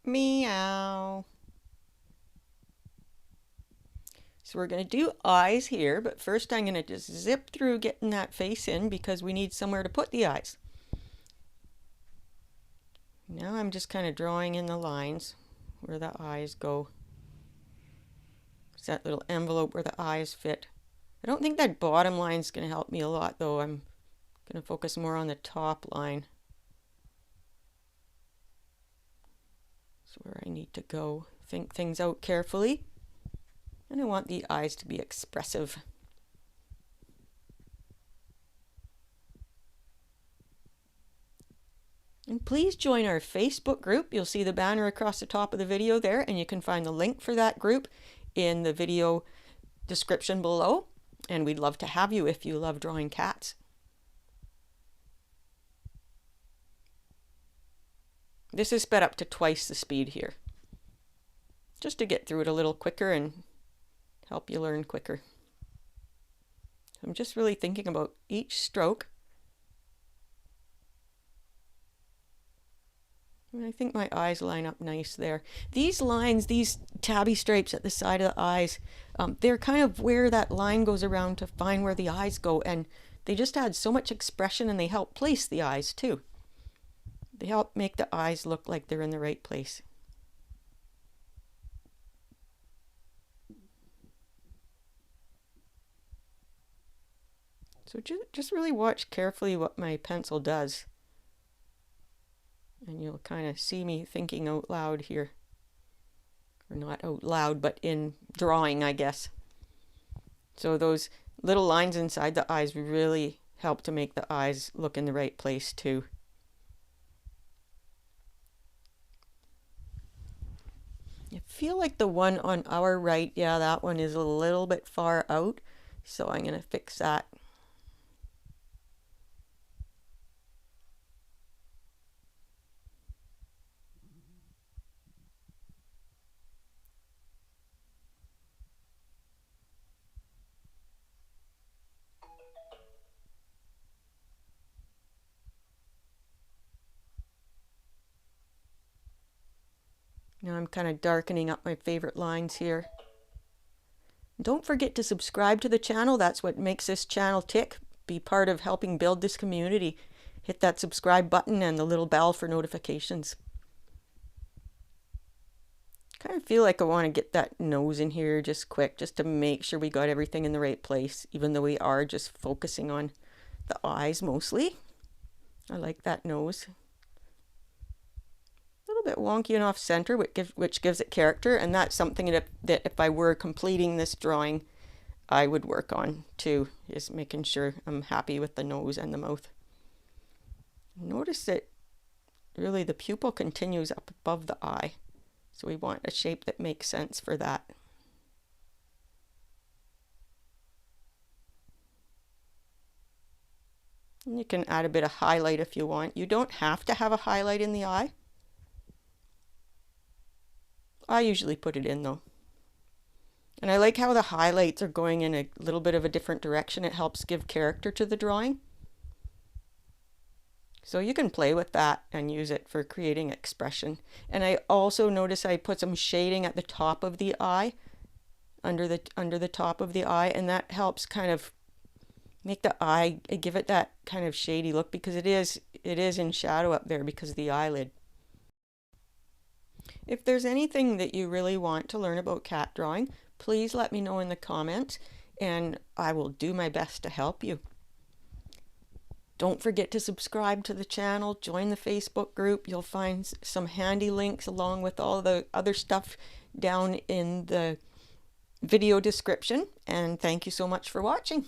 Meow. So we're going to do eyes here, but first I'm going to just zip through getting that face in because we need somewhere to put the eyes. Now I'm just kind of drawing in the lines where the eyes go. It's that little envelope where the eyes fit. I don't think that bottom line is going to help me a lot though. I'm going to focus more on the top line. That's where I need to go. Think things out carefully. And I want the eyes to be expressive. And please join our Facebook group. You'll see the banner across the top of the video there, and you can find the link for that group in the video description below. And we'd love to have you if you love drawing cats. This is sped up to twice the speed here, just to get through it a little quicker and help you learn quicker. I'm just really thinking about each stroke. And I think my eyes line up nice there. These lines, these tabby stripes at the side of the eyes, they're kind of where that line goes around to find where the eyes go, and they just add so much expression, and they help place the eyes too. They help make the eyes look like they're in the right place. So just really watch carefully what my pencil does. And you'll kind of see me thinking out loud here. Or not out loud, but in drawing, I guess. So those little lines inside the eyes really help to make the eyes look in the right place too. I feel like the one on our right, yeah, that one is a little bit far out. So I'm going to fix that. Now I'm kind of darkening up my favorite lines here. Don't forget to subscribe to the channel. That's what makes this channel tick. Be part of helping build this community. Hit that subscribe button and the little bell for notifications. Kind of feel like I want to get that nose in here just quick, just to make sure we got everything in the right place, even though we are just focusing on the eyes mostly. I like that nose. A little bit wonky and off center, which gives it character, and that's something that if I were completing this drawing, I would work on too, is making sure I'm happy with the nose and the mouth. Notice that really the pupil continues up above the eye, so we want a shape that makes sense for that. And you can add a bit of highlight if you want. You don't have to have a highlight in the eye. I usually put it in though. And I like how the highlights are going in a little bit of a different direction. It helps give character to the drawing. So you can play with that and use it for creating expression. And I also notice I put some shading at the top of the eye, under the top of the eye, and that helps kind of make the eye, give it that kind of shady look, because it is in shadow up there because of the eyelid. If there's anything that you really want to learn about cat drawing, please let me know in the comments and I will do my best to help you. Don't forget to subscribe to the channel, join the Facebook group. You'll find some handy links along with all the other stuff down in the video description. And thank you so much for watching.